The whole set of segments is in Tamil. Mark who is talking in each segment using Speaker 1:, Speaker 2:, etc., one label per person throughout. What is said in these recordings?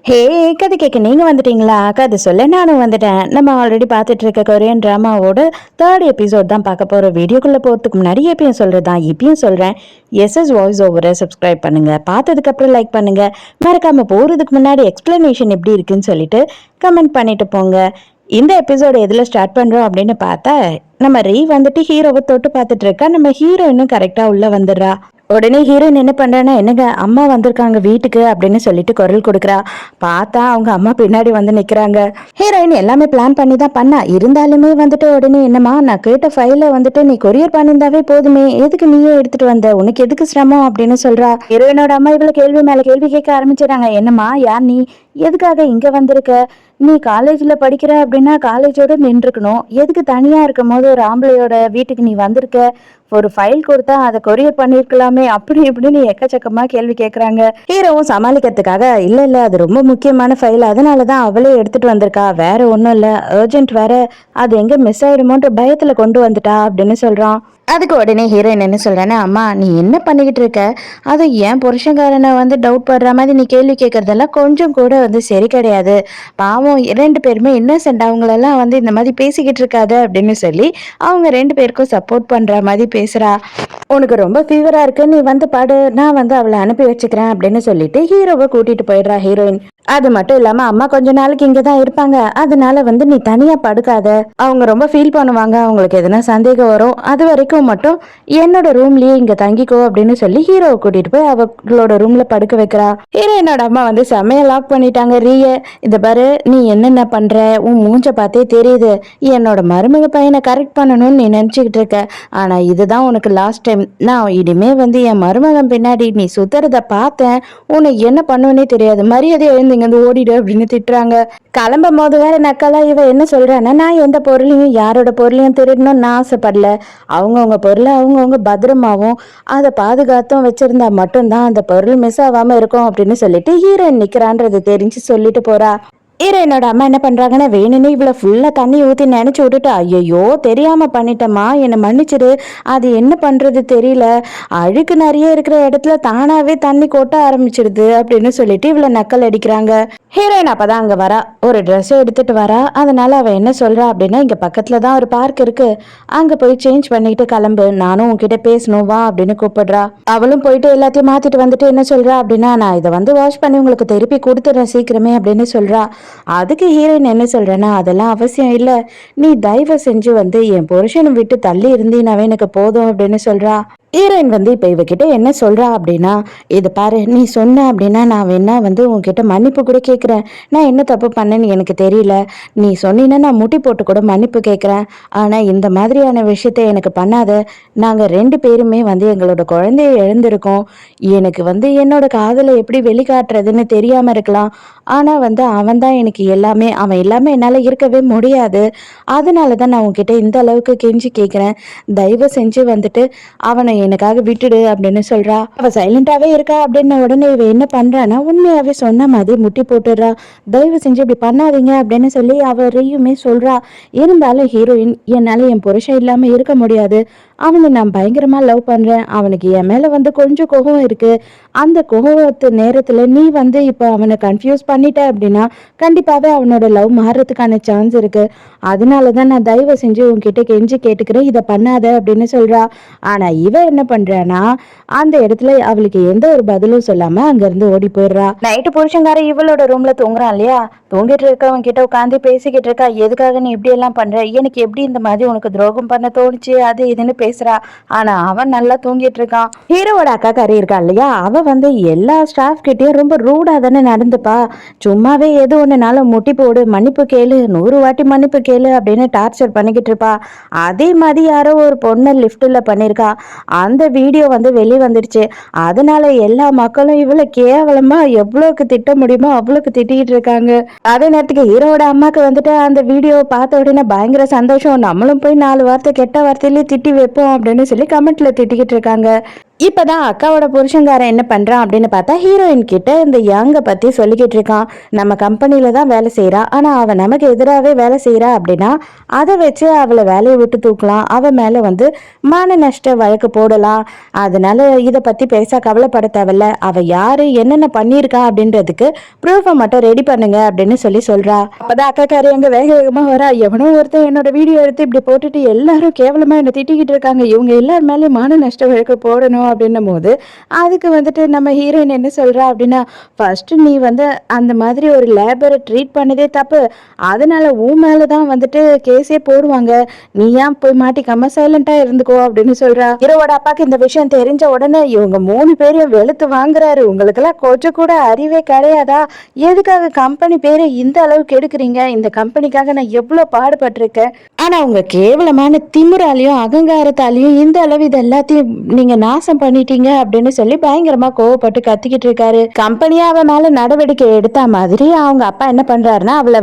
Speaker 1: ஹே, கதை கேட்க நீங்க வந்துட்டீங்களா? கதை சொல்ல நானும் வந்துட்டேன். நம்ம ஆல்ரெடி பார்த்துட்டு இருக்க கொரியன் டிராமாவோட தேர்ட் எபிசோட் தான் பார்க்க போறோம். வீடியோக்குள்ள போறதுக்கு முன்னாடி எப்பயும் சொல்றதுதான் இப்பயும் சொல்றேன். எஸ்எஸ் வாய்ஸ் ஓவரை சப்ஸ்கிரைப் பண்ணுங்க. பார்த்ததுக்கு அப்புறம் லைக் பண்ணுங்க. மறக்காம போறதுக்கு முன்னாடி எக்ஸ்பிளனேஷன் எப்படி இருக்குன்னு சொல்லிட்டு கமெண்ட் பண்ணிட்டு போங்க. இந்த எபிசோடு எதுல ஸ்டார்ட் பண்றோம் அப்படின்னு பார்த்தா, நம்ம ரீ வந்துட்டு ஹீரோவை தொட்டு பார்த்துட்டு இருக்கா. நம்ம ஹீரோயினும் கரெக்டா உள்ள வந்துடுறா. உடனே ஹீரோயின் என்ன பண்றான்னா, என்னங்க அம்மா வந்திருக்காங்க வீட்டுக்கு அப்படின்னு சொல்லிட்டு குரல் கொடுக்குறா. பார்த்தா அவங்க அம்மா பின்னாடி வந்து நிக்கிறாங்க. ஹீரோயின் எல்லாமே பிளான் பண்ணி தான் பண்ணா. இருந்தாலுமே வந்துட்டு உடனே, என்னம்மா நான் கேட்ட ஃபைல வந்துட்டு நீ கொரியர் பண்ணியிருந்தாவே போதுமே, எதுக்கு நீயே எடுத்துட்டு வந்த, உனக்கு எதுக்கு சிரமம் அப்படின்னு சொல்றா. ஹீரோயினோட அம்மா இவ்வளவு கேள்வி மேல கேள்வி கேட்க ஆரம்பிச்சிடறாங்க. என்னம்மா, யார் நீ, எதுக்காக இங்க வந்திருக்க, நீ காலேஜ்ல படிக்கிற அப்படின்னா காலேஜோட நின்றுக்கணும், எதுக்கு தனியா இருக்கும் போது ஒரு ஆம்பளையோட வீட்டுக்கு நீ வந்திருக்க, ஒரு ஃபைல் கொடுத்தா அதை கொரியர் பண்ணிருக்கலாமே, அப்படி இப்படின்னு எக்கச்சக்கமா கேள்வி கேட்கறாங்க. ஹீரோவும் சமாளிக்கிறதுக்காக, இல்ல இல்ல அது ரொம்ப முக்கியமான ஃபைல், அதனாலதான் அவளே எடுத்துட்டு வந்திருக்கா, வேற ஒண்ணும் இல்ல, அர்ஜென்ட் வேற, அது எங்க மிஸ் ஆயிடுமோன்ற பயத்துல கொண்டு வந்துட்டா அப்படின்னு சொல்றான். அதுக்கு உடனே ஹீரோயின் என்ன சொல்றேன்னா, அம்மா நீ என்ன பண்ணிக்கிட்டு இருக்க, அது ஏன் புருஷங்காரனை வந்து டவுட் படுற மாதிரி நீ கேள்வி கேட்கறதெல்லாம் கொஞ்சம் கூட வந்து சரி கிடையாது. பாவம் 2 பேருமே இன்னசென்ட், அவங்களெல்லாம் வந்து இந்த மாதிரி பேசிக்கிட்டு இருக்காத அப்படின்னு சொல்லி அவங்க 2 பேருக்கும் சப்போர்ட் பண்ற மாதிரி பேசுறா. உனக்கு ரொம்ப ஃபீவரா இருக்கு, நீ வந்து படு, நான் வந்து அவளை அனுப்பி வச்சுக்கிறேன் அப்படின்னு சொல்லிட்டு ஹீரோவை கூட்டிட்டு போயிடுறா ஹீரோயின். அது மட்டும் இல்லாம அம்மா கொஞ்ச நாளைக்கு இங்கதான் இருப்பாங்க, அதனால வந்து நீ தனியா படுக்காத, அவங்க ரொம்ப ஃபீல் பண்ணுவாங்க, அவங்களுக்கு எதனா சந்தேகம் வரும், அது வரைக்கும் மட்டும் என்னோட ரூம்லயே இங்க தங்கிக்கோ அப்படின்னு சொல்லி ஹீரோவை கூட்டிட்டு போய் அவங்களோட ரூம்ல படுக்க வைக்கிறா. ஹீரோயினோட அம்மா வந்து செம்மையா லாக் பண்ணிட்டாங்க ரீய. இத பாரு, நீ என்னென்ன பண்ற, உன் மூஞ்ச பார்த்தே தெரியுது, என்னோட மருமக பையனை கரெக்ட் பண்ணணும்னு நீ நினைச்சுக்கிட்டு இருக்க, ஆனா இதுதான் உனக்கு லாஸ்ட் டைம், நான் இனிமே வந்து என் மருமகன் பின்னாடி நீ சுத்துறத பார்த்தேன், உனக்கு என்ன பண்ணுவனே தெரியாது, மரியாதை எழுந்து இங்க இருந்து ஓடிடு அப்படின்னு திட்டுறாங்க. கிளம்பும் போது வேற நக்கலா இவ என்ன சொல்றான்னா, நான் எந்த பொருளையும் யாரோட பொருளையும் திருடணும்னு நான் ஆசைப்படல, அவங்கவுங்க பொருளை அவங்கவுங்க பத்திரமாவும் அதை பாதுகாத்தும் வச்சிருந்தா மட்டும்தான் அந்த பொருள் மிஸ் ஆகாம இருக்கும் அப்படின்னு சொல்லிட்டு ஹீரோயின் நிக்கிறான்றது தெரிஞ்சு சொல்லிட்டு போறா. ஹீரோயினோட அம்மா என்ன பண்றாங்கன்னா, வேணும்னே இவ்வளவு ஃபுல்லா தண்ணி ஊத்தி நினைச்சு விட்டுட்டு, ஐயோ தெரியாம பண்ணிட்டேம்மா, என்னை மன்னிச்சிடு, அது என்ன பண்றது தெரியல, அழுக்கு நிறைய இருக்கிற இடத்துல தானாவே தண்ணி கொட்ட ஆரம்பிச்சிடுது அப்படின்னு சொல்லிட்டு இவ்வளவு நக்கல் அடிக்கிறாங்க. ஹீரோயின் அப்பதான் அங்க வரா, ஒரு ட்ரெஸ் எடுத்துட்டு வரா. அதனால அவ என்ன சொல்றா அப்படின்னா, இங்க பக்கத்துல தான் ஒரு பார்க் இருக்கு, அங்க போய் சேஞ்ச் பண்ணிட்டு கிளம்பு, நானும் உன்கிட்ட பேசணும் வா அப்படின்னு கூப்பிடுறா. அவளும் போயிட்டு எல்லாத்தையும் மாத்திட்டு வந்துட்டு என்ன சொல்றா அப்படின்னா, நான் இதை வந்து வாஷ் பண்ணி உங்களுக்கு திருப்பி கொடுத்துறேன் சீக்கிரமே அப்படின்னு சொல்றா. அதுக்கு ஹீரோயின் என்ன சொல்றேன்னா, அதெல்லாம் அவசியம் இல்ல, நீ தயவு செஞ்சு வந்து என் புருஷனை விட்டு தள்ளி இருந்தீனாவே எனக்கு போதும் அப்படின்னு சொல்றா. ஹீரோயின் வந்து இப்ப இவகிட்ட என்ன சொல்றா அப்படின்னா, இது பாரு, நீ சொன்ன அப்படின்னா நான் வேணா வந்து உன்கிட்ட மன்னிப்பு கூட கேட்கிறேன், நான் என்ன தப்பு பண்ணேன்னு எனக்கு தெரியல, நீ சொன்னீன்னா நான் முட்டி போட்டு கூட மன்னிப்பு கேட்கிறேன், ஆனா இந்த மாதிரியான விஷயத்த எனக்கு பண்ணாத, நாங்க 2 பேருமே வந்து எங்களோட குழந்தைய இழந்திருக்கோம், எனக்கு வந்து என்னோட காதலை எப்படி வெளிக்காட்டுறதுன்னு தெரியாம இருக்கலாம், ஆனா வந்து அவன் தான் எனக்கு எல்லாமே, அவன் எல்லாமே என்னால இருக்கவே முடியாது, அதனாலதான் நான் உன்கிட்ட இந்த அளவுக்கு கெஞ்சி கேட்கிறேன், தயவு செஞ்சு வந்துட்டு அவனை எனக்காக விட்டுடு அப்படின்னு சொல்றா. அவ சைலண்டாவே இருக்கா. அப்படின்னு உடனே இவ என்ன பண்றான்னா, உண்மையாவே சொன்ன மாதிரி முட்டி போட்டுடுறா. தயவு செஞ்சு இப்படி பண்ணாதீங்க அப்படின்னு சொல்லி அவரையுமே சொல்றா. இருந்தாலும் ஹீரோயின், என்னால என் புருஷன் இல்லாம இருக்க முடியாது, அவனை நான் பயங்கரமா லவ் பண்றேன், அவனுக்கு என் மேல வந்து கொஞ்சம் கோபம் இருக்கு, அந்த கோபத்து நேரத்துல நீ வந்து இப்ப அவனை கன்ஃபியூஸ் பண்ணிட்ட அப்படின்னா கண்டிப்பாவே அவனோட லவ் மாறுறதுக்கான சான்ஸ் இருக்கு, அதனாலதான் நான் தயவு செஞ்சு உன்கிட்ட கெஞ்சி கேட்டுக்கிறேன், இதை பண்ணாத அப்படின்னு சொல்றா. ஆனா இவ என்ன பண்றானா, அந்த இடத்துல அவளுக்கு எந்த ஒரு பதிலும் சொல்லாம அங்க இருந்து ஓடி போயிடுறா. நைட்டு புருஷங்கார இவளோட ரூம்ல தூங்குறான் இல்லையா, தூங்கிட்டு இருக்கவன் கிட்ட உட்காந்து பேசிக்கிட்டு இருக்கா. எதுக்காக நீ இப்படி எல்லாம் பண்ற, எனக்கு எப்படி இந்த மாதிரி உனக்கு துரோகம் பண்ண தோணுச்சு, அது இதுன்னு பேசுறா. ஆனா அவன் நல்லா தூங்கிட்டு இருக்கான். ஹீரோவோட அக்கா கறி இருக்கா இல்லையா, அவ வந்து எல்லா ஸ்டாஃப் கிட்டயும் ரொம்ப ரூடா தானே நடந்துப்பா, சும்மாவே எது ஒண்ணுனாலும் முட்டி போடு, மன்னிப்பு கேளு, 100 வாட்டி மன்னிப்பு கேளு அப்படின்னு டார்ச்சர் பண்ணிக்கிட்டு இருப்பா. அதே மாதிரி யாரோ ஒரு பொண்ணு லிஃப்ட்ல பண்ணிருக்கா, அந்த வீடியோ வந்து வெளியே வந்துடுச்சு, அதனால எல்லா மக்களும் இவ்வளவு கேவலமா எவ்வளவுக்கு திட்ட முடியுமோ அவ்வளவுக்கு திட்டிக்கிட்டு இருக்காங்க. அதே நேரத்துக்கு ஹீரோட அம்மாக்கு வந்துட்டு அந்த வீடியோ பார்த்த உடனே பயங்கர சந்தோஷம், நம்மளும் போய் 4 வார்த்தை கெட்ட வார்த்தையிலேயே திட்டி வைப்போம் அப்படின்னு சொல்லி கமெண்ட்ல திட்டிக்கிட்டு இருக்காங்க. இப்பதான் அக்காவோட புருஷங்காரன் என்ன பண்றான் அப்படின்னு பார்த்தா ஹீரோயின் கிட்ட இந்த யங்க பத்தி சொல்லிக்கிட்டு இருக்கான். நம்ம கம்பெனில தான் வேலை செய்யறா, ஆனா அவ நமக்கு எதிராகவே வேலை செய்யறா அப்படின்னா அதை வச்சு அவளை வேலையை விட்டு தூக்கலாம், அவ மேல மான நஷ்ட வழக்கு போடலாம். அதனால இதை பத்தி பெருசா கவலைப்பட தேவையில்ல, அவ யாரு என்னென்ன பண்ணியிருக்கா அப்படின்றதுக்கு ப்ரூஃபை மட்டும் ரெடி பண்ணுங்க அப்படின்னு சொல்றா. அப்பதான் அக்காக்காரி அங்க வேக வேகமா வரா. எவனோ ஒருத்தன் என்னோட வீடியோ எடுத்து இப்படி போட்டுட்டு எல்லாரும் கேவலமா என்ன திட்டிக்கிட்டு இருக்காங்க, இவங்க எல்லார் மேலேயும் மான நஷ்ட வழக்கு போடணும் அப்படின்னும் போது அதுக்கு நம்ம ஹீரோயின் என்ன சொல்றா அப்படின்னா, ஃபர்ஸ்ட் நீ அந்த மாதிரி ஒரு லேபரை ட்ரீட் பண்ணதே தப்பு, அதனால உன் மேலதான் கேஸே போடுவாங்க, நீ ஏன் போய் மாட்டிக்காம சைலண்டா இருந்துக்கோ அப்படின்னு சொல்றா. ஹீரோவோட அப்பாக்கு இந்த விஷயம் தெரிஞ்ச உடனே இவங்க 3 பேரையும் வெளுத்து வாங்குறாரு. உங்களுக்கெல்லாம் கொஞ்சம் கூட அறிவே கிடையாதா, எதுக்காக கம்பெனி பேரை இந்த அளவுக்கு எடுக்கிறீங்க, இந்த கம்பெனிக்காக நான் எவ்வளவு பாடுபட்டிருக்கேன், ஆனா உங்க கேவலமான திமிராலையும் அகங்காரத்தாலையும் இந்த அளவு இது எல்லாத்தையும் நீங்க நாசம் பண்ணிட்டீங்க அப்படின்னு பயங்கரமா கோவப்பட்டு கத்திக்கிட்டு இருக்காரு. கம்பெனியா அவ மேல நடவடிக்கை எடுத்த மாதிரி அவங்க அப்பா என்ன பண்றாருன்னா அவளை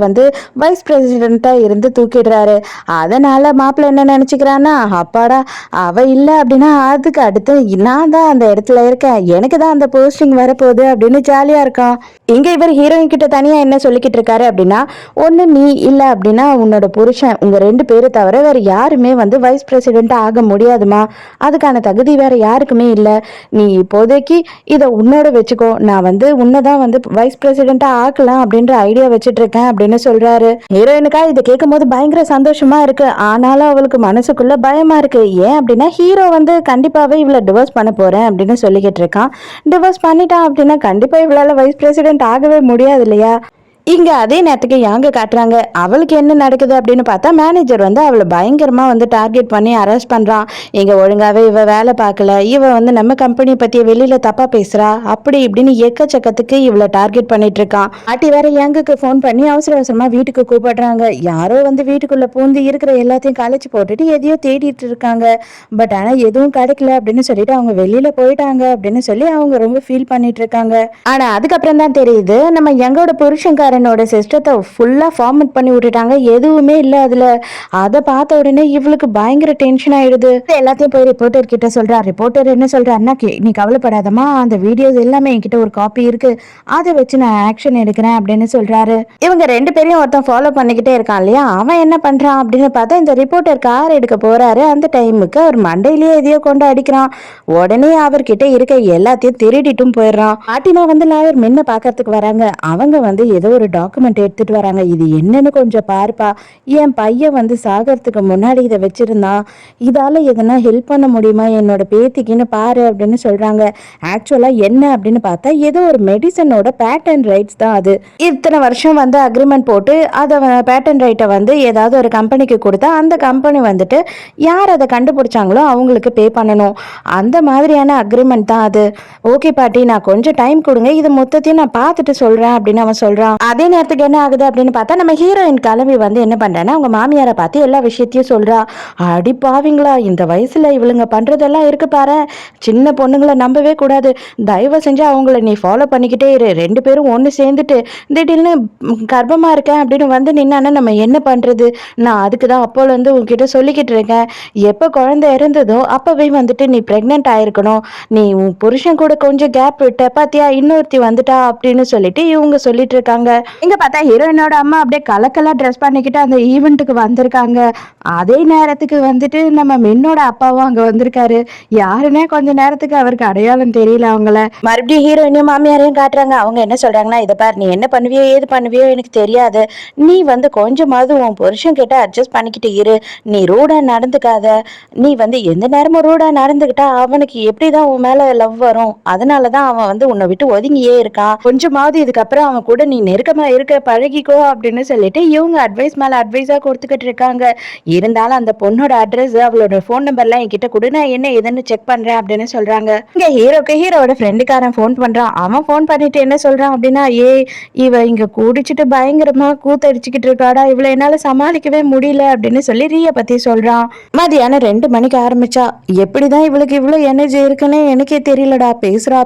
Speaker 1: வைஸ் பிரசிடென்ட்டா இருந்து தூக்கிடுறாரு. அதனால மாப்பிள்ள என்ன நினைச்சுக்கிறான்னா, அப்பாடா அவ இல்ல அப்படின்னா அதுக்கு அடுத்து நான் தான் அந்த இடத்துல இருக்கேன், எனக்கு தான் அந்த போஸ்டிங் வரப்போகுது அப்படின்னு ஜாலியா இருக்கான். இங்க இவர் ஹீரோயின் கிட்ட தனியா என்ன சொல்லிக்கிட்டு இருக்காரு அப்படின்னா, ஒண்ணு நீ இல்ல அப்படின்னா உன்னோட புருஷன், உங்க 2 பேரை தவிர வேற யாருமே வைஸ் பிரசிடென்ட் ஆக முடியாதுமா, அதுக்கான தகுதி வேற யாருக்குமே இல்ல, நீ இப்போதைக்கு இதை உன்னோட வச்சுக்கோ, நான் உன்னதான் வைஸ் பிரசிடென்டா ஆக்கலாம் அப்படின்ற ஐடியா வச்சுட்டு இருக்கேன் அப்படின்னு சொல்றாரு. ஹீரோயினுக்கா இதை கேட்கும் போது பயங்கர சந்தோஷமா இருக்கு, ஆனாலும் அவளுக்கு மனசுக்குள்ள பயமா இருக்கு. ஏன் அப்படின்னா ஹீரோ கண்டிப்பாவே இவளை டிவோர்ஸ் பண்ண போறேன் அப்படின்னு சொல்லிக்கிட்டு இருக்கான். டிவோர்ஸ் பண்ணிட்டான் அப்படின்னா கண்டிப்பா இவளால வைஸ் பிரசிடென்ட் ஆகவே முடியாது இல்லையா. இங்க அதே நேரத்துக்கு யாங்க காட்டுறாங்க, அவளுக்கு என்ன நடக்குது அப்படின்னு பார்த்தா மேனேஜர் அவளை பயங்கரமா டார்கெட் பண்ணி அரெஸ்ட் பண்றான். இங்க ஒழுங்காவே இவ வேலை பார்க்கல, இவ நம்ம கம்பெனி பத்தி வெளியில தப்பா பேசுறா, அப்படி இப்படின்னு எக்கச்சக்கத்துக்கு இவளை டார்கெட் பண்ணிட்டு இருக்கான். பாட்டி வேற யாங்குக்கு போன் பண்ணி அவசர அவசரமா வீட்டுக்கு கூப்பிடுறாங்க. யாரோ வீட்டுக்குள்ள பூந்து இருக்கிற எல்லாத்தையும் கலைச்சு போட்டுட்டு எதையோ தேடிட்டு இருக்காங்க. பட் ஆனா எதுவும் கிடைக்கல அப்படின்னு சொல்லிட்டு அவங்க வெளியில போயிட்டாங்க அப்படின்னு சொல்லி அவங்க ரொம்ப ஃபீல் பண்ணிட்டு இருக்காங்க. ஆனா அதுக்கப்புறம் தான் தெரியுது நம்ம யங்கோட புருஷங்க சிஸ்டத்தை ஃபுல்லா ஃபார்மட் பண்ணி விட்டுட்டாங்க, எதுவுமே இல்ல அதுல. அதை பார்த்த உடனே இவளுக்கு பயங்கர டென்ஷன் ஆயிடுது. எல்லாத்தையும் போய் ரிப்போர்ட்டர் கிட்ட சொல்றா. ரிப்போர்ட்டர் என்ன சொல்றாருன்னா, நீ கவலைப்படாதமா, அந்த வீடியோஸ் எல்லாமே என்கிட்ட ஒரு காப்பி இருக்கு, அதை வச்சு நான் ஆக்ஷன் எடுக்கிறேன் அப்படின்னு சொல்றாரு. இவங்க 2 பேரையும் ஒருத்தன் ஃபாலோ பண்ணிக்கிட்டே இருக்கான் இல்லையா, அவன் என்ன பண்றான் அப்படின்னு பார்த்தா இந்த ரிப்போர்ட்டர் கார் எடுக்க போறாரு. அந்த டைமுக்கு அவர் மண்டையிலேயே எதையோ கொண்டு அடிக்கிறான். உடனே அவர்கிட்ட இருக்க எல்லாத்தையும் திருடிட்டும் போயிடுறான். பாட்டிமா லாயர் முன்ன பாக்கிறதுக்கு வராங்க. அவங்க ஏதோ ஒரு டாக்குமெண்ட் எடுத்துட்டு வராங்க. இது என்னன்னு கொஞ்சம் பாருப்பா, என் பையன் சாகிறதுக்கு முன்னாடி இதை வச்சிருந்தான், இதால எதனா ஹெல்ப் பண்ண முடியுமா என்னோட பேத்திக்குன்னு பாரு அப்படின்னு சொல்றாங்க. ஆக்சுவலா என்ன அப்படின்னு பார்த்தா ஏதோ ஒரு மெடிசனோட பேட்டன் ரைட்ஸ் தான் அது. இத்தனை வருஷம் அக்ரிமெண்ட் போட்டு அதை பேட்டன் ரைட்டை ஏதாவது ஒரு கம்பெனிக்கு கொடுத்தா அந்த கம்பெனி யார் அதை கண்டுபிடிச்சாங்களோ அவங்களுக்கு பே பண்ணணும். அந்த மாதிரியான அக்ரிமெண்ட் தான் அது. ஓகே பாட்டி, நான் கொஞ்சம் டைம் கொடுங்க, இது மொத்தத்தையும் நான் பார்த்துட்டு சொல்றேன் அப்படின்னு அவன் சொல்றான். அதே நேரத்துக்கு என்ன ஆகுது அப்படின்னு பார்த்தா நம்ம ஹீரோயின் கிளம்பி என்ன பண்றான்னா அவங்க மாமியாரை பார்த்து எல்லா விஷயத்தையும் சொல்றா. அடி பாவீங்களா, இந்த வயசுல இவளுங்க பண்றதெல்லாம் இருக்கு பாரு, சின்ன பொண்ணுங்களை நம்பவே கூடாது, தயவு செஞ்சு அவங்கள நீ ஃபாலோ பண்ணிக்கிட்டே இரு, 2 பேரும் ஒன்று சேர்ந்துட்டு திடீர்னு கர்ப்பமா இருக்கேன் அப்படின்னு நின்னா நம்ம என்ன பண்றது, நான் அதுக்கு தான் அப்போல உங்ககிட்ட சொல்லிக்கிட்டு இருக்கேன், எப்போ குழந்தை இறந்ததோ அப்பவே நீ பிரெக்னென்ட் ஆயிருக்கணும், நீ உன் புருஷன் கூட கொஞ்சம் கேப் விட்ட பாத்தியா, இன்னொருத்தி வந்துட்டா அப்படின்னு சொல்லிட்டு இவங்க சொல்லிட்டு இருக்காங்க. இங்க பார்த்தா ஹீரோயினோட அம்மா அப்படியே கலக்கலா ட்ரெஸ் பண்ணிக்கிட்டு அந்த ஈவெண்ட்டுக்கு வந்திருக்காங்க. அதே நேரத்துக்கு நம்ம மின்னோட அப்பாவும் அங்க வந்திருக்காரு. யாருன்னே கொஞ்ச நேரத்துக்கு அவருக்கு அடையாளம் தெரியல அவங்கள. மறுபடியும் ஹீரோயினையும் மாமியாரையும் காட்டுறாங்க. அவங்க என்ன சொல்றாங்கன்னா, இதை பாரு, நீ என்ன பண்ணுவியோ ஏது பண்ணுவியோ எனக்கு தெரியாது, நீ கொஞ்சமாவது உன் புருஷன் கிட்ட அட்ஜஸ்ட் பண்ணிக்கிட்டு இரு, நீ ரூடா நடந்துக்காத, நீ எந்த நேரமும் ரூடா நடந்துக்கிட்டா அவனுக்கு எப்படிதான் உன் மேல லவ் வரும், அதனாலதான் அவன் உன்னை விட்டு ஒதுங்கியே இருக்கான், கொஞ்சமாவது இதுக்கப்புறம் அவன் கூட நீ நெருக்கமா இருக்க பழகிக்கோ அப்படின்னு சொல்லிட்டு இவங்க அட்வைஸ் மேல அட்வைஸா கொடுத்துக்கிட்டு இருக்காங்க. இருந்தாலும் அந்த பொண்ணோட அட்ரஸ் அவளோட போன் நம்பர்லாம் என்கிட்ட கொடு, நான் என்ன எதுன்னு செக் பண்றேன் அப்படின்னு சொல்றாங்க. இங்க ஹீரோவோட ஃப்ரெண்டுக்காரன் போன் பண்றான். அவன் போன் பண்ணிட்டு என்ன சொல்றான் அப்படின்னா, இவ இங்க குடிச்சிட்டு பயங்கரமா கூத்தடிச்சுக்கிட்டு இருக்காடா, இவ்வளவு என்னால சமாளிக்கவே முடியல அப்படின்னு சொல்லி ரிய பத்தி சொல்றான். மதியானம் 2 மணிக்கு ஆரம்பிச்சா, எப்படிதான் இவளுக்கு இவ்வளவு எனர்ஜி இருக்குன்னு எனக்கே தெரியலடா, பேசுறா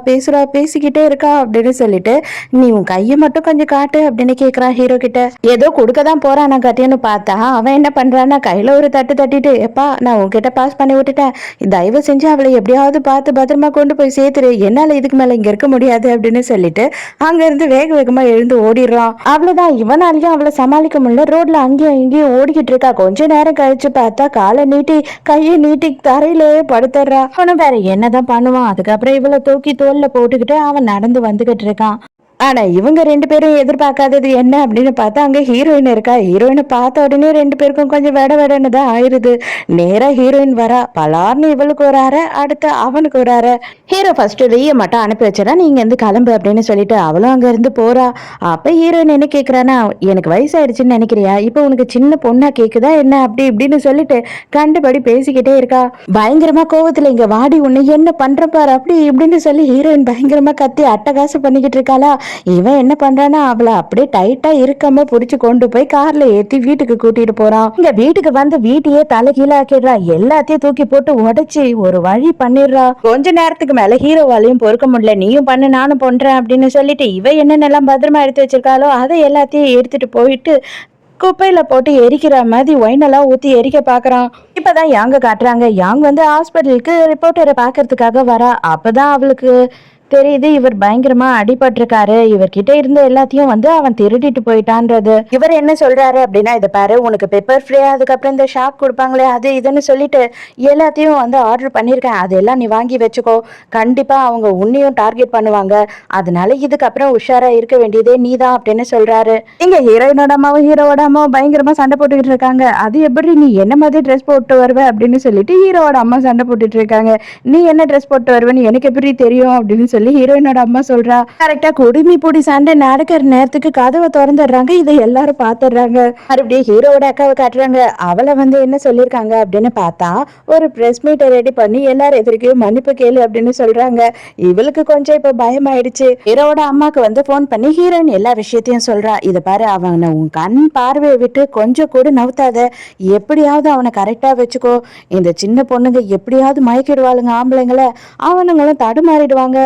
Speaker 1: பேசிக்கிட்டே இருக்கா அப்படின்னு சொல்லிட்டு, நீ உன் கையை மட்டும் கொஞ்சம் காட்டு, சாப்பிட்டு அப்படின்னு கேக்குறான் ஹீரோ கிட்ட. ஏதோ கொடுக்கதான் போறான் நான் கட்டியன்னு பார்த்தா அவன் என்ன பண்றான்னா கையில ஒரு தட்டு தட்டிட்டு, எப்பா நான் உன்கிட்ட பாஸ் பண்ணி விட்டுட்டேன், தயவு செஞ்சு அவளை எப்படியாவது பார்த்து பத்திரமா கொண்டு போய் சேர்த்துரு, என்னால இதுக்கு மேல இங்க இருக்க முடியாது அப்படின்னு சொல்லிட்டு அங்க இருந்து வேக வேகமா எழுந்து ஓடிடுறான். அவ்வளவுதான், இவனாலையும் அவளை சமாளிக்க முடியல. ரோட்ல அங்கேயும் இங்கேயும் ஓடிக்கிட்டு இருக்கா. கொஞ்ச நேரம் கழிச்சு பார்த்தா காலை நீட்டி கையை நீட்டி தரையிலேயே படுத்துறா. அவனும் வேற என்னதான் பண்ணுவான். அதுக்கப்புறம் இவளை தூக்கி தோல்ல போட்டுக்கிட்டு அவன் நடந்து வந்துகிட்டு இருக்கான். ஆனா இவங்க ரெண்டு பேரும் எதிர்பார்க்காதது என்ன அப்படின்னு பார்த்தா அங்க ஹீரோயின் இருக்கா. ஹீரோயினை பார்த்த உடனே ரெண்டு பேருக்கும் கொஞ்சம் வெடன்னு தான் ஆயிருது. நேரா ஹீரோயின் வரா. பலார்னு இவளுக்கு ஒரு அரை, அடுத்து அவனுக்கு ஒரு அரை. ஹீரோ ஃபர்ஸ்ட் ரீய மட்டும் அனுப்பி வச்சா, நீங்க இருந்து கிளம்பு அப்படின்னு சொல்லிட்டு அவளும் அங்க இருந்து போறா. அப்ப ஹீரோயின் என்ன கேக்குறானா, எனக்கு வயசாயிடுச்சுன்னு நினைக்கிறியா, இப்ப உனக்கு சின்ன பொண்ணா கேக்குதா என்ன அப்படி இப்படின்னு சொல்லிட்டு கண்டுபடி பேசிக்கிட்டே இருக்கா. பயங்கரமா கோவத்துல இங்க வாடி உன்னை என்ன பண்ற பாரு அப்படி இப்படின்னு சொல்லி ஹீரோயின் பயங்கரமா கத்தி அட்டகாசம் பண்ணிக்கிட்டு இருக்காளா. இவன் என்ன பண்றானா அவளை அப்படியே டைட்டா இருக்காம புடிச்சு கொண்டு போய் கார்ல ஏத்தி வீட்டுக்கு கூட்டிட்டு போறான். இங்க வீட்டுக்கு வந்து வீட்டையே தலை கீழே ஆக்கிடுறா. எல்லாத்தையும் தூக்கி போட்டு உடைச்சு ஒரு வழி பண்ணிடுறா. கொஞ்ச நேரத்துக்கு மேல ஹீரோவாலையும் பொறுக்க முடியல. நீயும் பண்ணு நானும் பண்றேன் அப்படின்னு சொல்லிட்டு இவ என்னென்னலாம் பத்திரமா எடுத்து வச்சிருக்காளோ அதை எல்லாத்தையும் எடுத்துட்டு போயிட்டு குப்பையில போட்டு எரிக்கிற மாதிரி ஒயினெல்லாம் ஊத்தி எரிக்க பாக்குறான். இப்பதான் யாங்க காட்டுறாங்க. யாங் வந்து ஹாஸ்பிட்டலுக்கு ரிப்போர்ட்டரை பாக்குறதுக்காக வரா. அப்பதான் அவளுக்கு தெரியுது இவர் பயங்கரமா அடிபட்டிருக்காரு. இவர்கிட்ட இருந்த எல்லாத்தையும் வந்து அவன் திருடிட்டு போயிட்டான்றது. இவர் என்ன சொல்றாரு அப்படின்னா, இதை பாரு உனக்கு பெப்பர் ஃப்ரீ, அதுக்கப்புறம் இந்த ஷாக் கொடுப்பாங்களே அது இதுன்னு சொல்லிட்டு எல்லாத்தையும் வந்து ஆர்டர் பண்ணியிருக்கேன், அதெல்லாம் நீ வாங்கி வச்சுக்கோ, கண்டிப்பா அவங்க உன்னையும் டார்கெட் பண்ணுவாங்க, அதனால இதுக்கப்புறம் உஷாரா இருக்க வேண்டியதே நீதான் அப்படின்னு சொல்றாரு. இங்க ஹீரோயினோட அம்மாவும் ஹீரோவோட அம்மாவும் பயங்கரமா சண்டை போட்டுக்கிட்டு இருக்காங்க. அது எப்படி நீ என்ன மாதிரி ட்ரெஸ் போட்டு வருவ அப்படின்னு சொல்லிட்டு ஹீரோவோட அம்மா சண்டை போட்டுட்டு இருக்காங்க. நீ என்ன ட்ரெஸ் போட்டு வருவேன்னு எனக்கு எப்படி தெரியும் அப்படின்னு சொல்லி ஹீரோயினோட அம்மா சொல்றா. கரெக்டா குடுமி பொடி சண்டை நடக்கிற நேரத்துக்கு கதவை திறந்துடுறாங்க. இதை எல்லாரும் பாத்துடுறாங்க. மறுபடியும் ஹீரோவோட அக்காவை காட்டுறாங்க. அவளை வந்து என்ன சொல்லிருக்காங்க அப்படின்னு பார்த்தா, ஒரு பிரஸ் மீட்டை ரெடி பண்ணி எல்லாரும் எதிர்க்கையும் மன்னிப்பு கேளு அப்படின்னு சொல்றாங்க. இவளுக்கு கொஞ்சம் இப்ப பயம் ஆயிடுச்சு. ஹீரோவோட அம்மாக்கு வந்து போன் பண்ணி ஹீரோயின் எல்லா விஷயத்தையும் சொல்றா. இதை பாரு அவனை உன் கண் பார்வையை விட்டு கொஞ்சம் கூட நவுத்தாத, எப்படியாவது அவனை கரெக்டா வச்சுக்கோ, இந்த சின்ன பொண்ணுங்க எப்படியாவது மயக்கிடுவாளுங்க ஆம்பளைங்களை, அவனுங்களும் தடுமாறிடுவாங்க,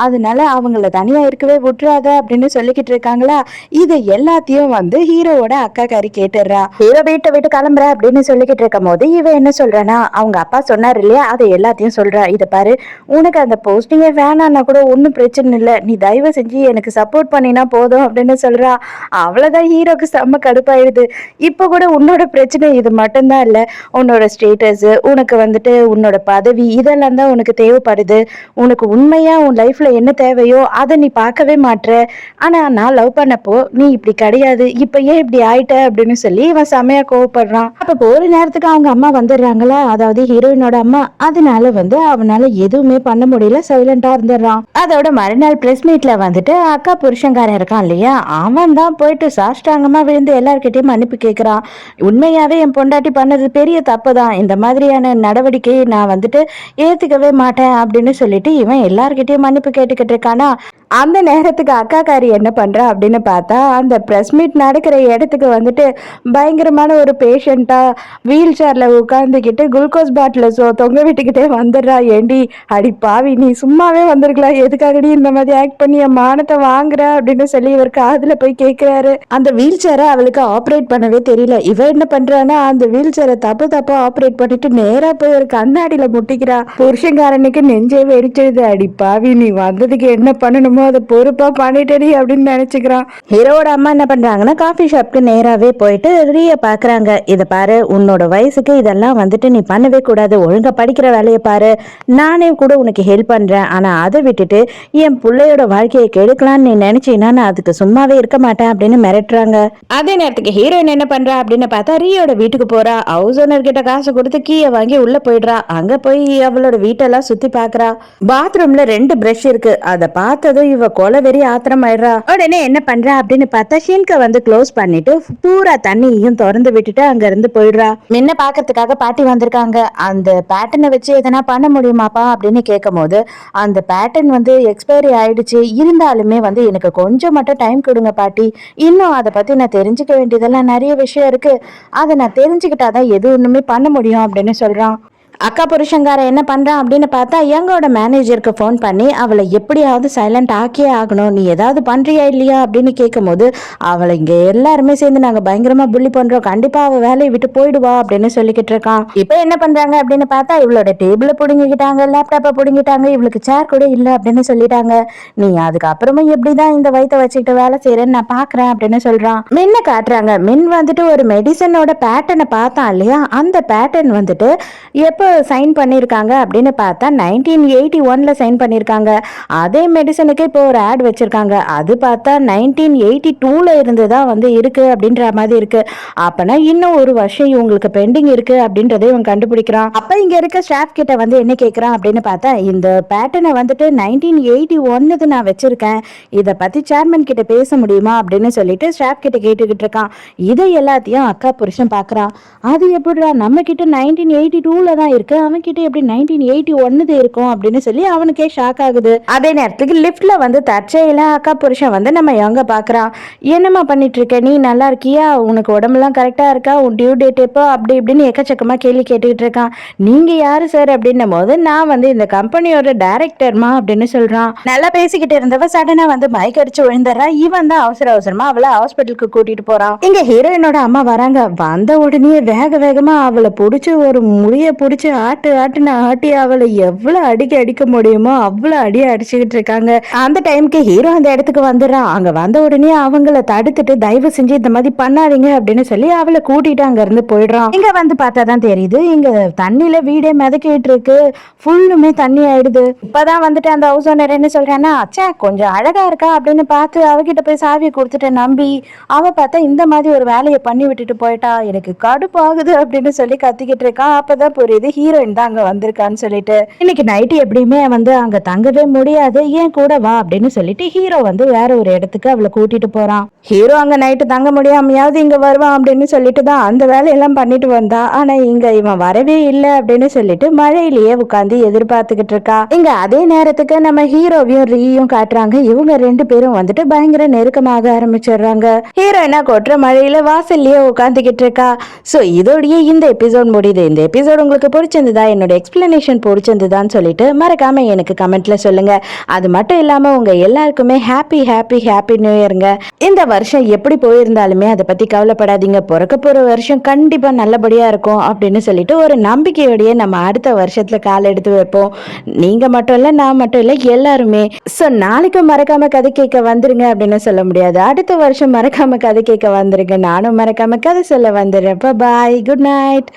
Speaker 1: அதனால அவங்கள தனியா இருக்கவே விட்டுறாத அப்படின்னு சொல்லிக்கிட்டு இருக்காங்களா. இது எல்லாத்தையும் வந்து ஹீரோவோட அக்கா காரி கேட்டுடுறா. ஹீரோ வீட்டை விட்டு கிளம்புற அப்படின்னு சொல்லிக்கிட்டு இருக்கும் போது இவ என்ன சொல்றானா, அவங்க அப்பா சொன்னார் இல்லையா, அதை எல்லாத்தையும் சொல்றா. இதை பாரு உனக்கு அந்த போஸ்டிங்கே வேணான்னா கூட ஒன்றும் பிரச்சனை இல்லை, நீ தயவு செஞ்சு எனக்கு சப்போர்ட் பண்ணினா போதும் அப்படின்னு சொல்றா. அவ்வளவுதான் ஹீரோக்கு செம்ம கடுப்பாயிடுது. இப்போ கூட உன்னோட பிரச்சனை இது மட்டும்தான் இல்லை, உன்னோட ஸ்டேட்டஸ், உனக்கு வந்துட்டு உன்னோட பதவி, இதெல்லாம் தான் உனக்கு தேவைப்படுது, உனக்கு உண்மையா உன் லைஃப்ல என்ன தேவையோ அதை நீ பார்க்கவே மாட்ற, ஆனா நான் லவ் பண்ணப்போ நீ இப்படி கிடையாது, இப்ப ஏன் இப்படி ஆயிட்ட அப்படின்னு சொல்லி இவன் செமையா கோவப்படுறான். அப்ப ஒரு நேரத்துக்கு அவங்க அம்மா வந்துடுறாங்களா, அதாவது ஹீரோயினோட அம்மா. அதனால வந்து அவனால எதுவுமே பண்ண முடியல, சைலண்டா இருந்துடுறான். அதோட மறுநாள் பிரஸ் மீட்ல வந்துட்டு அக்கா புருஷங்காரன் இருக்கான் இல்லையா, அவன் தான் போயிட்டு சாஷ்டாங்கமா விழுந்து எல்லார்கிட்டயும் மன்னிப்பு கேட்கிறான். உண்மையாவே என் பொண்டாட்டி பண்ணது பெரிய தப்பு தான், இந்த மாதிரியான நடவடிக்கை நான் வந்துட்டு ஏத்துக்கவே மாட்டேன் அப்படின்னு சொல்லிட்டு இவன் எல்லார்கிட்டயும் மன்னிப்பு கேட்டுக்கிட்டு இருக்கானா. அந்த நேரத்துக்கு அக்காக்காரி என்ன பண்றா அப்படின்னு பார்த்தா, அந்த பிரஸ் மீட் நடக்கிற இடத்துக்கு வந்துட்டு பயங்கரமான ஒரு பேஷண்டா வீல் சேர்ல உட்கார்ந்துக்கிட்டு குளுக்கோஸ் பாட்டில தொங்க விட்டுக்கிட்டே வந்துடுறா. ஏண்டி அடி பாவி, நீ சும்மாவே வந்திருக்கலாம், எதுக்காகடி இந்த மாதிரி ஆக்ட் பண்ணி என் மானத்தை வாங்குற அப்படின்னு சொல்லி இவர் காதுல போய் கேட்கிறாரு. அந்த வீல் சேரை அவளுக்கு ஆப்ரேட் பண்ணவே தெரியல. இவ என்ன பண்றான்னா அந்த வீல் சேரை தப்பா ஆப்ரேட் பண்ணிட்டு நேரா போய் ஒரு கண்ணாடியில முட்டிக்கிறா. புருஷங்காரனுக்கு நெஞ்சே வெடிச்சிருது. அடி பாவி, நீ வந்ததுக்கு என்ன பண்ணணுமோ அதை பொறுப்பா பண்ணிட்டடி அப்படின்னு நினைச்சுக்கிறான். ஹீரோட அம்மா என்ன பண்றாங்கன்னா காஃபி ஷாப்க்கு நேராவே போயிட்டு ரீய பாக்குறாங்க. இதை பாரு உன்னோட வயசுக்கு இதெல்லாம் வந்துட்டு நீ பண்ணவே கூடாது, ஒழுங்கா படிக்கிற வேலையை பாரு, நானே கூட உனக்கு ஹெல்ப் பண்றேன், ஆனா அதை விட்டுட்டு என் பிள்ளையோட வாழ்க்கையை கெடுக்கலான்னு நீ நினைச்சீன்னா நான் அதுக்கு சும்மாவே இருக்க மாட்டேன் அப்படின்னு மிரட்டுறாங்க. அதே நேரத்துக்கு ஹீரோயின் என்ன பண்றா அப்படின்னு பார்த்தா ரியோட வீட்டுக்கு போறா. ஹவுஸ் ஓனர் கிட்ட காசு கொடுத்து கீயை வாங்கி உள்ள போயிடுறா. அங்க போய் அவளோட வீட்டெல்லாம் சுத்தி பாக்குறா. பாத்ரூம்ல 2 பிரஷ் இருக்கு. அதை பார்த்ததும் இவ கொலை வெறி ஆத்திரம் ஆயிடுறா. உடனே என்ன பண்றா அப்படின்னு பார்த்தா ஷின்க வந்து க்ளோஸ் பண்ணிட்டு பூரா தண்ணியையும் திறந்து விட்டுட்டு அங்க இருந்து போயிடுறா. முன்ன பாக்கிறதுக்காக பாட்டி வந்திருக்காங்க. அந்த பேட்டர்னை வச்சு எதனா பண்ண முடியுமாப்பா அப்படின்னு கேட்கும் போது, அந்த பேட்டர்ன் வந்து எக்ஸ்பைரி ஆயிடுச்சு, இருந்தாலுமே வந்து எனக்கு கொஞ்சம் மட்டும் டைம் கொடுங்க பாட்டி, இன்னும் அதை பத்தி நான் தெரிஞ்சுக்க வேண்டியதெல்லாம் நிறைய விஷயம் இருக்கு, அதை நான் தெரிஞ்சுக்கிட்டாதான் எது ஒண்ணுமே பண்ண முடியும் அப்படின்னு சொல்றான். அக்கா புருஷங்கார என்ன பண்றான் அப்படின்னு பார்த்தா யங்கோட மேனேஜருக்கு ஃபோன் பண்ணி அவளை எப்படியாவது சைலண்ட் ஆக்கியே ஆகணும், நீ ஏதாவது பண்றியா இல்லையா அப்படின்னு கேட்கும்போது அவளை இங்க எல்லாருமே சேர்ந்து நாங்க பயங்கரமா புள்ளி பண்றோம், கண்டிப்பா அவ வேலையை விட்டு போயிடுவா அப்படின்னு சொல்லிக்கிட்டு இருக்கான். இப்ப என்ன பண்றாங்க அப்படின்னு பார்த்தா இவளோட டேபிள புடுங்கிக்கிட்டாங்க, லேப்டாப்பை புடுங்கிட்டாங்க, இவளுக்கு சேர் கூட இல்லை அப்படின்னு சொல்லிட்டாங்க. நீ அதுக்கப்புறமா எப்படிதான் இந்த வயித்தை வச்சுக்கிட்டு வேலை செய்யறேன்னு நான் பாக்குறேன் அப்படின்னு சொல்றான். மின்ன காட்டுறாங்க. மின் வந்துட்டு ஒரு மெடிசனோட பேட்டர்னை பார்த்தான் இல்லையா, அந்த பேட்டர்ன் வந்துட்டு எப்போ சைன் பண்ணியிருக்காங்க அப்படின்னு பார்த்தா 1981 சைன் பண்ணியிருக்காங்க. அதே மெடிசனுக்கு இப்போ ஒரு ஆட் வச்சிருக்காங்க, அது பார்த்தா 1982 இருந்து தான் வந்து இருக்கு அப்படின்ற மாதிரி இருக்கு. அப்பனா இன்னும் ஒரு வருஷம் இவங்களுக்கு பெண்டிங் இருக்கு அப்படின்றத இவன் கண்டுபிடிக்கிறான். அப்ப இங்க இருக்க ஸ்டாஃப் கிட்ட வந்து என்ன கேட்கறான் அப்படின்னு பார்த்தா இந்த பேட்டர்னை வந்துட்டு 1981 நான் வச்சிருக்கேன், இதை பத்தி சேர்மன் கிட்ட பேச முடியுமா அப்படின்னு சொல்லிட்டு ஸ்டாஃப் கிட்ட கேட்டுக்கிட்டு இருக்கான். இதை எல்லாத்தையும் அக்கா புருஷன் பாக்குறான். அது எப்படிடா நம்ம கிட்ட 1982 தான் இருக்கு, அவன் கிட்ட எப்படி 1981 இருக்கும் அப்படின்னு சொல்லி அவனுக்கே ஷாக் ஆகுது. அதே நேரத்துக்கு லிப்ட்ல வந்து தற்செயலா அக்கா புருஷன் வந்து நம்ம யங்க பாக்குறான். என்னம்மா பண்ணிட்டு இருக்க, நீ நல்லா இருக்கியா, உனக்கு உடம்புலாம் கரெக்டா இருக்கா, உன் டியூ டேட் எப்போ அப்படி இப்படின்னு எக்கச்சக்கமா கேள்வி கேட்டுக்கிட்டு இருக்கான். நீங்க யாரு சார் அப்படின்னும் போது நான் வந்து இந்த கம்பெனியோட டைரக்டர்மா அப்படின்னு சொல்றான். நல்லா பேசிக்கிட்டு இருந்தவ சடனா வந்து மயக்க அடிச்சு விழுந்துடுறா. இவன் தான் அவசர அவசரமா அவளை ஹாஸ்பிட்டலுக்கு கூட்டிட்டு போறான். இங்க ஹீரோயினோட அம்மா வராங்க. வந்த உடனே வேக வேகமா அவளை பிடிச்சி ஒரு முடிய பிடிச்சி ஆட்டுன்னு ஆட்டி அவளை எவ்வளவு அடிக்க முடியுமோ அவ்வளவு அடிச்சுக்கிட்டு இருக்காங்க. அந்த டைமுக்கு ஹீரோ அந்த இடத்துக்கு வந்துடுறான். அங்க வந்த உடனே அவங்கள தடுத்துட்டு தயவு செஞ்சு இந்த மாதிரி பண்ணாதீங்க அப்படின்னு சொல்லி அவளை கூட்டிட்டு அங்க இருந்து போயிடுறான். இங்க வந்து பார்த்தாதான் தெரியுது இங்க தண்ணியில வீடே மிதக்கிட்டு இருக்கு, ஃபுல்லுமே தண்ணி ஆயிடுது. இப்பதான் வந்துட்டு அந்த ஹவுஸ் ஓனர் என்ன சொல்றான்னா, அச்சா கொஞ்சம் அழகா இருக்கா அப்படின்னு பார்த்து அவகிட்ட போய் சாவியை கொடுத்துட்டு நம்பி அவ பார்த்தா இந்த மாதிரி ஒரு வேலையை பண்ணி விட்டுட்டு போயிட்டா, எனக்கு கடுப்பு ஆகுது அப்படின்னு சொல்லி கத்திக்கிட்டு இருக்கான். அப்பதான் புரியுது ஹீரோயின் தான் அங்க வந்திருக்கான்னு சொல்லிட்டு. இன்னைக்கு நைட்டு எப்படியுமே வந்து அங்க தங்கவே முடியாது, ஏன் கூட வா அப்படின்னு சொல்லிட்டு ஹீரோ வந்து வேற ஒரு இடத்துக்கு அவளை கூட்டிட்டு போறான். ஹீரோ அங்க நைட்டு தங்க முடியாமையாவது இங்க வருவான் அப்படின்னு சொல்லிட்டு தான் அந்த வேலையெல்லாம் பண்ணிட்டு வந்தா. ஆனா இங்க இவன் வரவே இல்லை அப்படின்னு சொல்லிட்டு மழையிலேயே உட்காந்து எதிர்பார்த்துக்கிட்டு இருக்கா. இங்க அதே நேரத்துக்கு நம்ம ஹீரோவையும் ரீயும் காட்டுறாங்க. இவங்க ரெண்டு பேரும் வந்துட்டு பயங்கர நெருக்கமாக ஆரம்பிச்சிடுறாங்க. ஹீரோயினா கொட்டுற மழையில வாசல்லையே உட்காந்துக்கிட்டு இருக்கா. சோ இதோடய இந்த எபிசோட் முடியுது. இந்த எபிசோட் உங்களுக்கு பிடிச்சிருந்ததா, என்னோட எக்ஸ்பிளனேஷன் பிடிச்சிருந்ததான்னு சொல்லிட்டு மறக்காம எனக்கு கமெண்ட்ல சொல்லுங்க. அது மட்டும் இல்லாம உங்க எல்லாருக்குமே ஹாப்பி ஹாப்பி ஹாப்பி நியூ இயர்ங்க. இந்த வருஷம் எப்படி போயிருந்தாலுமே அதை பத்தி கவலைப்படாதீங்க, பிறக்க போற வருஷம் கண்டிப்பா நல்லபடியா இருக்கும் அப்படின்னு சொல்லிட்டு ஒரு நம்பிக்கையோடய நம்ம அடுத்த வருஷத்துல கால் எடுத்து வைப்போம். நீங்க மட்டும் இல்ல, நான் மட்டும் இல்ல, எல்லாருமே. சோ நாளைக்கு மறக்காம கதை கேட்க வந்துருங்க அப்படின்னு சொல்ல முடியாது, அடுத்த வருஷம் மறக்காம கதை கேட்க வந்துருங்க. நானும் மறக்காம கதை சொல்ல வந்துடுறேன். பாய், குட் நைட்.